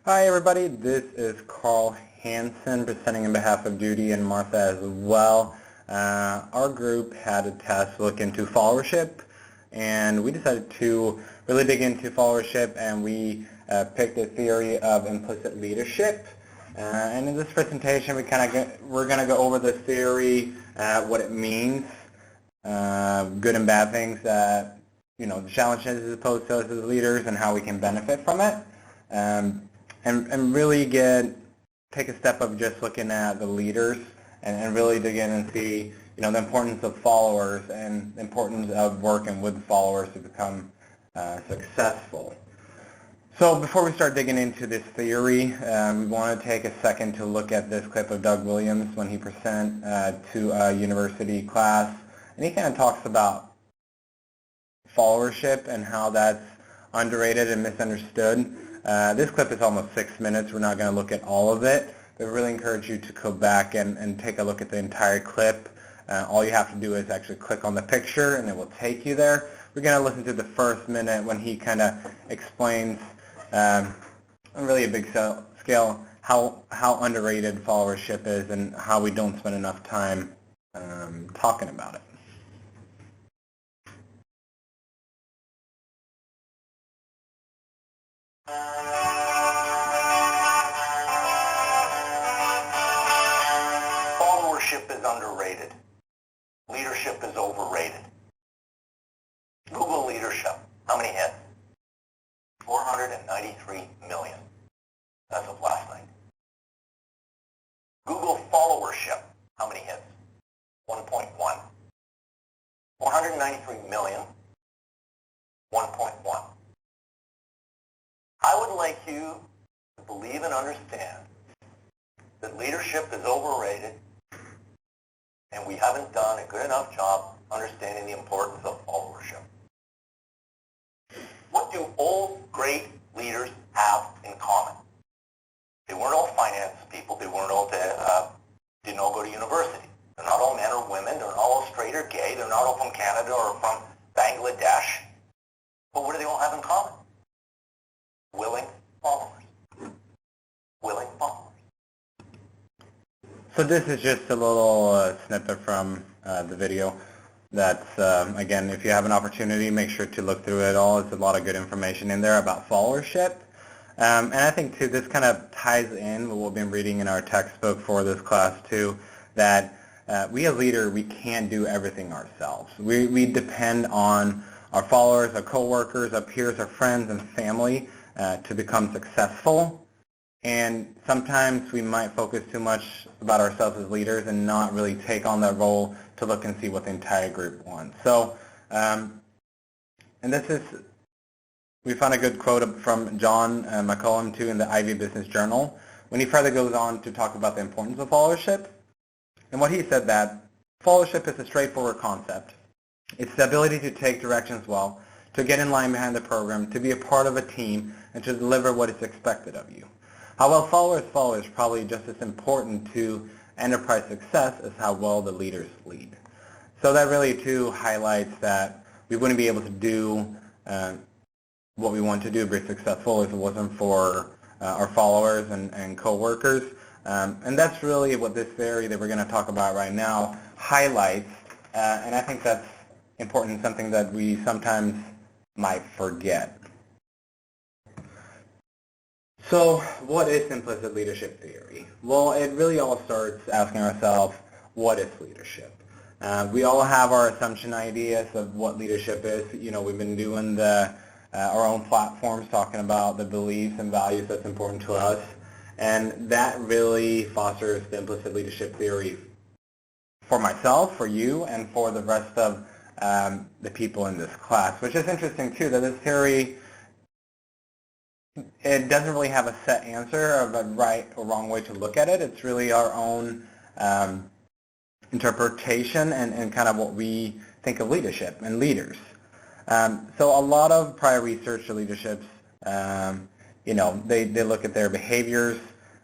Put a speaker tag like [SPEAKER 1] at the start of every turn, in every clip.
[SPEAKER 1] Hi everybody, this is Carl Hansen presenting on behalf of Judy and Martha as well. Our group had a task to look into followership, and we decided to really dig into followership, and we picked a theory of implicit leadership. And in this presentation, we're going to go over this theory, what it means, good and bad things that, the challenges it poses to us as leaders and how we can benefit from it. And really take a step of just looking at the leaders and really dig in and see, the importance of followers and the importance of working with followers to become successful. So before we start digging into this theory, we want to take a second to look at this clip of Doug Williams when he presented to a university class. And he kind of talks about followership and how that's underrated and misunderstood. This clip is almost 6 minutes. We're not going to look at all of it, but I really encourage you to go back and take a look at the entire clip. All you have to do is actually click on the picture and it will take you there. We're going to listen to the first minute when he kind of explains on really a big scale how underrated followership is and how we don't spend enough time talking about it.
[SPEAKER 2] Followership is underrated. Leadership is overrated. Google leadership, how many hits? 493 million as of last night. Google followership, how many hits? 1.1. 493 million, 1.1. I would like you to believe and understand that leadership is overrated and we haven't done a good enough job understanding the importance of followership. What do all great leaders have in common? They weren't all finance people. They weren't all didn't all go to university. They're not all men or women. They're not all straight or gay. They're not all from Canada or from Bangladesh. But what do they all have in common? Willing followers. Willing followers.
[SPEAKER 1] So this is just a little snippet from the video. That's, again, if you have an opportunity, make sure to look through it all. There's a lot of good information in there about followership. And I think, too, this kind of ties in with what we've been reading in our textbook for this class, too, that we as leaders, we can't do everything ourselves. We depend on our followers, our coworkers, our peers, our friends, and family to become successful. And sometimes we might focus too much about ourselves as leaders and not really take on that role to look and see what the entire group wants. So, and this is, we found a good quote from John McCollum too in the Ivy Business Journal when he further goes on to talk about the importance of followership. And what he said that followership is a straightforward concept. It's the ability to take directions well, to get in line behind the program, to be a part of a team, and to deliver what is expected of you. How well followers follow is probably just as important to enterprise success as how well the leaders lead. So that really, too, highlights that we wouldn't be able to do what we want to do, be successful, if it wasn't for our followers and coworkers. And that's really what this theory that we're going to talk about right now highlights. And I think that's important, something that we sometimes might forget. So what is implicit leadership theory? Well, it really all starts asking ourselves, what is leadership? We all have our assumption ideas of what leadership is. We've been doing our own platforms talking about the beliefs and values that's important to us. And that really fosters the implicit leadership theory for myself, for you, and for the rest of the people in this class, which is interesting too, that this theory, it doesn't really have a set answer of a right or wrong way to look at it. It's really our own interpretation and kind of what we think of leadership and leaders. So a lot of prior research to leaderships, they look at their behaviors,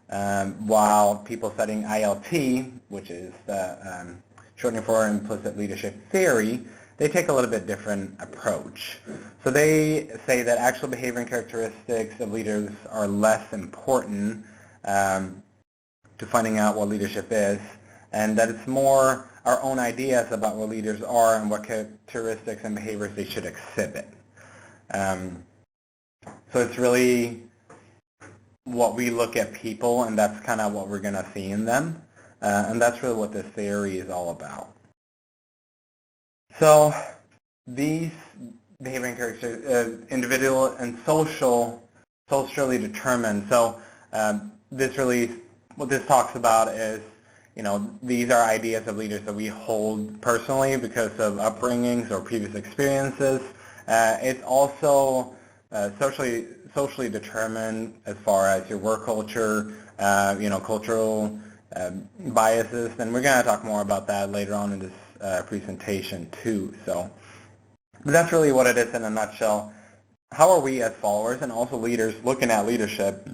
[SPEAKER 1] while people studying ILT, which is the shortening for implicit leadership theory, they take a little bit different approach. So they say that actual behavior and characteristics of leaders are less important to finding out what leadership is, and that it's more our own ideas about what leaders are and what characteristics and behaviors they should exhibit. So it's really what we look at people, and that's kind of what we're going to see in them, and that's really what this theory is all about. So these behavior and characteristics, individual and socially determined. So this really, what this talks about is, these are ideas of leaders that we hold personally because of upbringings or previous experiences. It's also socially determined as far as your work culture, cultural biases, and we're going to talk more about that later on in this presentation too. But that's really what it is in a nutshell. How are we as followers and also leaders looking at leadership?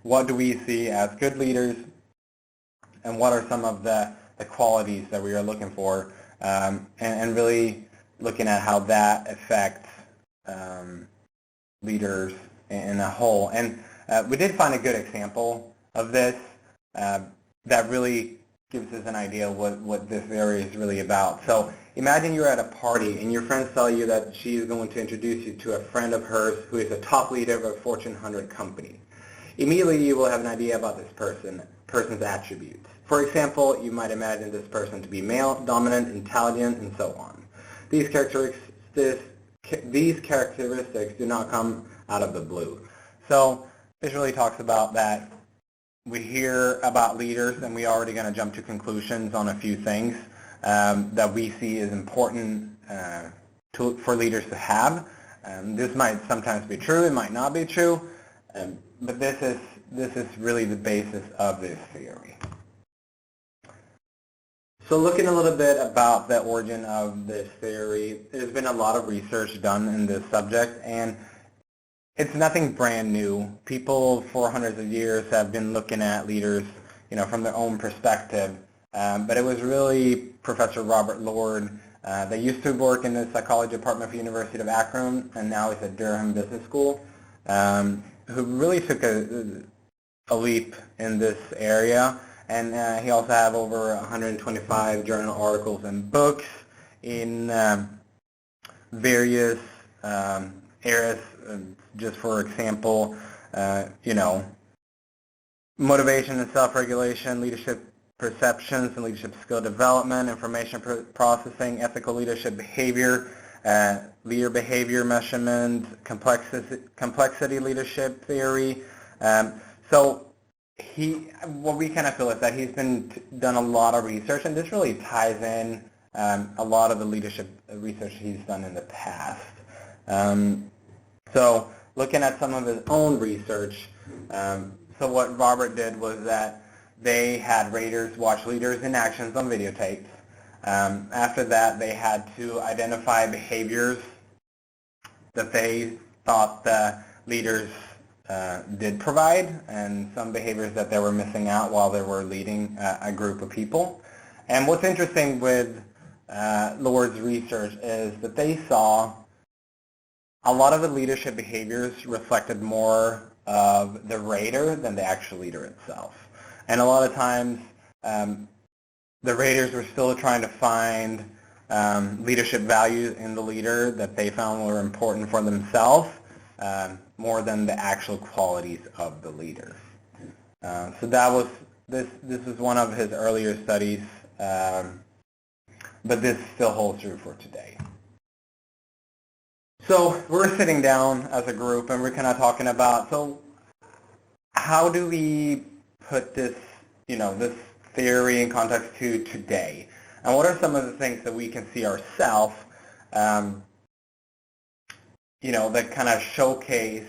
[SPEAKER 1] What do we see as good leaders, and what are some of the qualities that we are looking for, and really looking at how that affects leaders in a whole. And we did find a good example of this that really gives us an idea what this area is really about. So imagine you're at a party and your friends tell you that she is going to introduce you to a friend of hers who is a top leader of a Fortune 100 company. Immediately you will have an idea about this person's attributes. For example, you might imagine this person to be male, dominant, intelligent, and so on. These characteristics do not come out of the blue. So this really talks about that we hear about leaders and we're already going to jump to conclusions on a few things that we see as important for leaders to have. This might sometimes be true, it might not be true, but this is really the basis of this theory. So looking a little bit about the origin of this theory, there's been a lot of research done in this subject, and it's nothing brand new. People for hundreds of years have been looking at leaders, from their own perspective. But it was really Professor Robert Lord that used to work in the psychology department for the University of Akron, and now he's at Durham Business School, who really took a leap in this area. And he also have over 125 journal articles and books in various areas. Just for example, motivation and self-regulation, leadership perceptions and leadership skill development, information processing, ethical leadership behavior, leader behavior measurement, complexity leadership theory. So what we kind of feel is that he's done a lot of research, and this really ties in a lot of the leadership research he's done in the past. So looking at some of his own research, so what Robert did was that they had raters watch leaders in actions on videotapes. After that, they had to identify behaviors that they thought the leaders did provide, and some behaviors that they were missing out while they were leading a group of people. And what's interesting with Lord's research is that they saw a lot of the leadership behaviors reflected more of the rater than the actual leader itself. And a lot of times the raters were still trying to find leadership values in the leader that they found were important for themselves, more than the actual qualities of the leader. So that was this is one of his earlier studies, but this still holds true for today. So we're sitting down as a group and we're kind of talking about, so how do we put this, this theory in context to today? And what are some of the things that we can see ourselves, that kind of showcase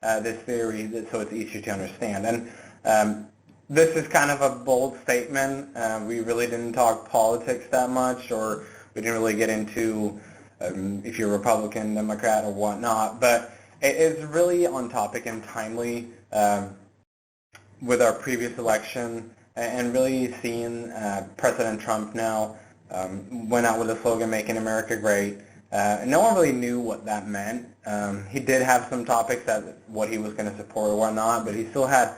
[SPEAKER 1] this theory so it's easier to understand? And this is kind of a bold statement. We really didn't talk politics that much, or we didn't really get into if you're Republican, Democrat, or whatnot, but it is really on topic and timely with our previous election, and really seeing President Trump now went out with a slogan, "Making America Great." And no one really knew what that meant. He did have some topics that what he was going to support or whatnot, but he still had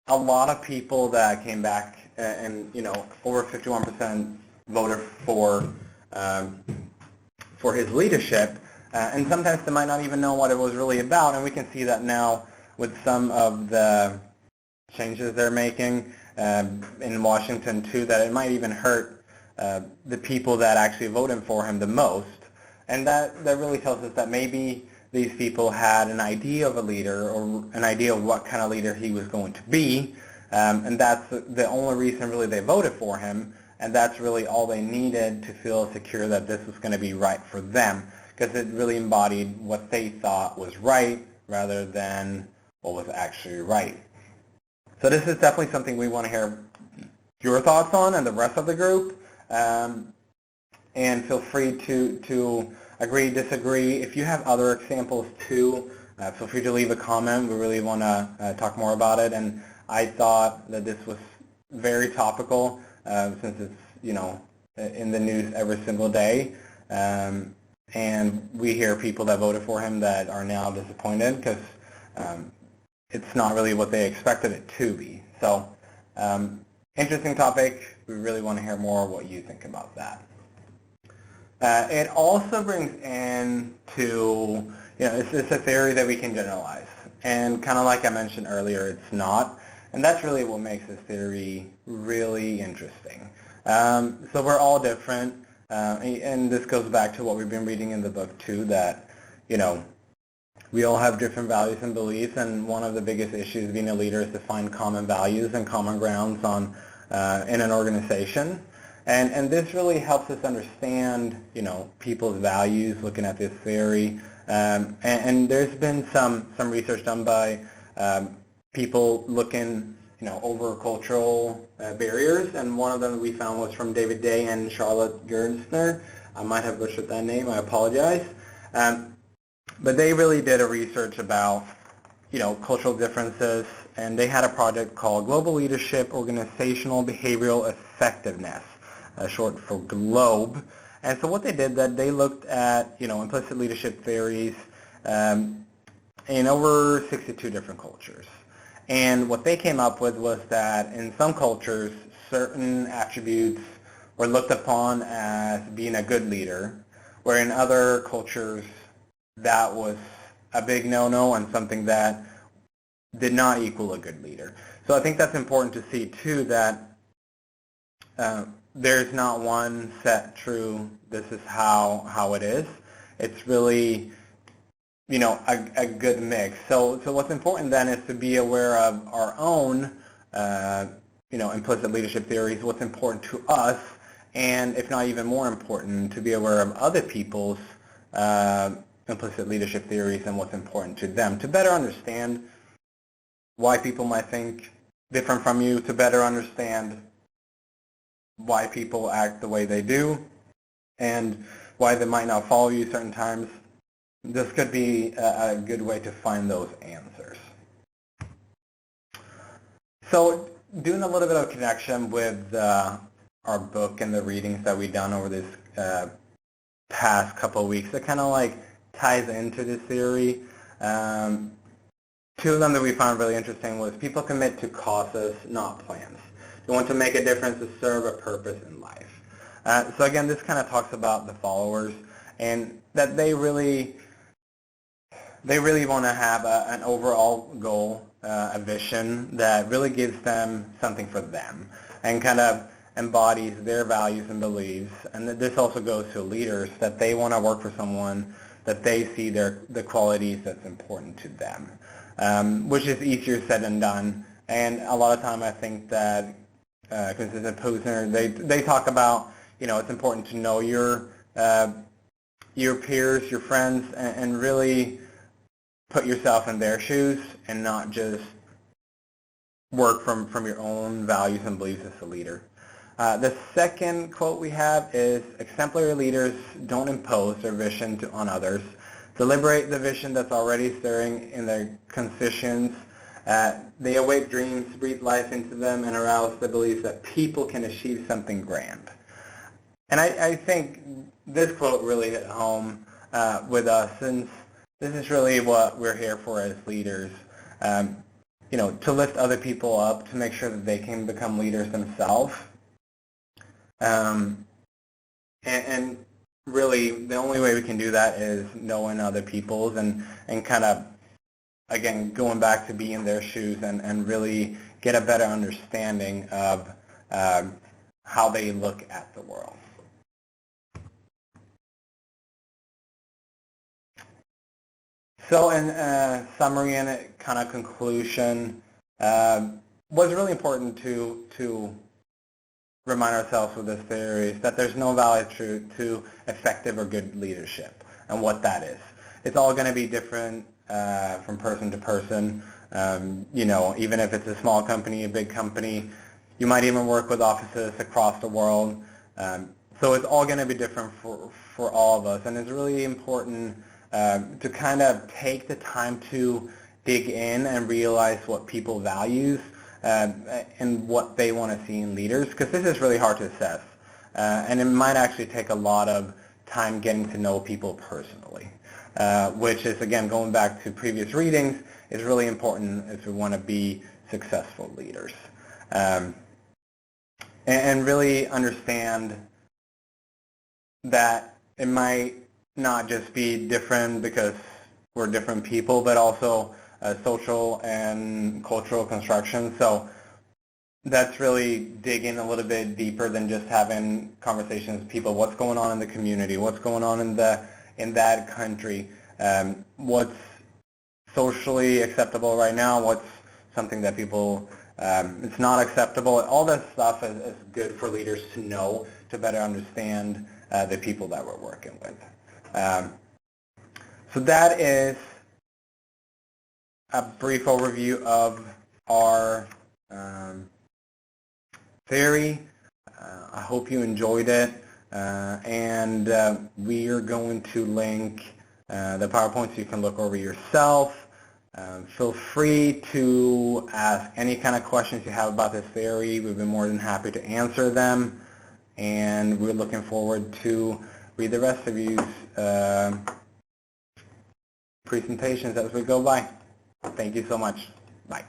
[SPEAKER 1] a lot of people that came back, and over 51% voted for his leadership. And sometimes they might not even know what it was really about, and we can see that now with some of the changes they're making in Washington too, that it might even hurt the people that actually voted for him the most. And that really tells us that maybe these people had an idea of a leader or an idea of what kind of leader he was going to be, and that's the only reason really they voted for him, and that's really all they needed to feel secure that this was going to be right for them, because it really embodied what they thought was right rather than what was actually right. So this is definitely something we want to hear your thoughts on and the rest of the group. And feel free to agree, disagree. If you have other examples too, feel free to leave a comment. We really want to talk more about it. And I thought that this was very topical since it's, in the news every single day. And we hear people that voted for him that are now disappointed because it's not really what they expected it to be. So interesting topic. We really want to hear more what you think about that. It also brings in to, it's a theory that we can generalize. And kind of like I mentioned earlier, it's not. And that's really what makes this theory really interesting. So we're all different. And this goes back to what we've been reading in the book too, that, we all have different values and beliefs, and one of the biggest issues being a leader is to find common values and common grounds in an organization. And this really helps us understand, people's values, looking at this theory. And there's been some research done by people looking, over cultural barriers, and one of them we found was from David Day and Charlotte Gernsner. I might have butchered that name. I apologize. But they really did a research about, cultural differences, and they had a project called Global Leadership Organizational Behavioral Effectiveness, short for GLOBE. And so what they did, that they looked at, implicit leadership theories in over 62 different cultures. And what they came up with was that in some cultures, certain attributes were looked upon as being a good leader, where in other cultures, that was a big no-no and something that did not equal a good leader. So I think that's important to see too, that there's not one set true, this is how it is. It's really, a good mix. So what's important then is to be aware of our own, implicit leadership theories, what's important to us, and if not even more important, to be aware of other people's implicit leadership theories and what's important to them, to better understand why people might think different from you, to better understand why people act the way they do, and why they might not follow you certain times. This could be a good way to find those answers. So doing a little bit of connection with our book and the readings that we've done over this past couple of weeks, that kind of like ties into this theory. Two of them that we found really interesting was people commit to causes, not plans. They want to make a difference to serve a purpose in life. So again, this kind of talks about the followers, and that they really want to have an overall goal, a vision that really gives them something for them and kind of embodies their values and beliefs. And this also goes to leaders, that they want to work for someone that they see the qualities that's important to them, which is easier said than done. And a lot of time I think that Consistent Posner, they talk about, it's important to know your peers, your friends, and really put yourself in their shoes and not just work from your own values and beliefs as a leader. The second quote we have is, exemplary leaders don't impose their vision on others. Deliberate the vision that's already stirring in their constituents. They awake dreams, breathe life into them, and arouse the belief that people can achieve something grand. And I think this quote really hit home with us, since this is really what we're here for as leaders. You know, to lift other people up, to make sure that they can become leaders themselves. And really, the only way we can do that is knowing other people's and kind of, again, going back to be in their shoes and really get a better understanding of how they look at the world. So in summary and kind of conclusion, what's really important to remind ourselves with this theory is that there's no valid truth to effective or good leadership and what that is. It's all going to be different from person to person. You know, even if it's a small company, a big company, you might even work with offices across the world. So it's all going to be different for all of us, and it's really important to kind of take the time to dig in and realize what people value and what they want to see in leaders, because this is really hard to assess. And it might actually take a lot of time getting to know people personally, which is, again, going back to previous readings, is really important if we want to be successful leaders. And really understand that it might not just be different because we're different people, but also social and cultural construction. So that's really digging a little bit deeper than just having conversations with people. What's going on in the community? What's going on in that country? What's socially acceptable right now? What's something that people it's not acceptable? All that stuff is good for leaders to know, to better understand the people that we're working with. So that is a brief overview of our theory. I hope you enjoyed it, and we are going to link the PowerPoint so you can look over yourself. Feel free to ask any kind of questions you have about this theory. We've been more than happy to answer them, and we're looking forward to read the rest of you presentations as we go by. Thank you so much. Bye.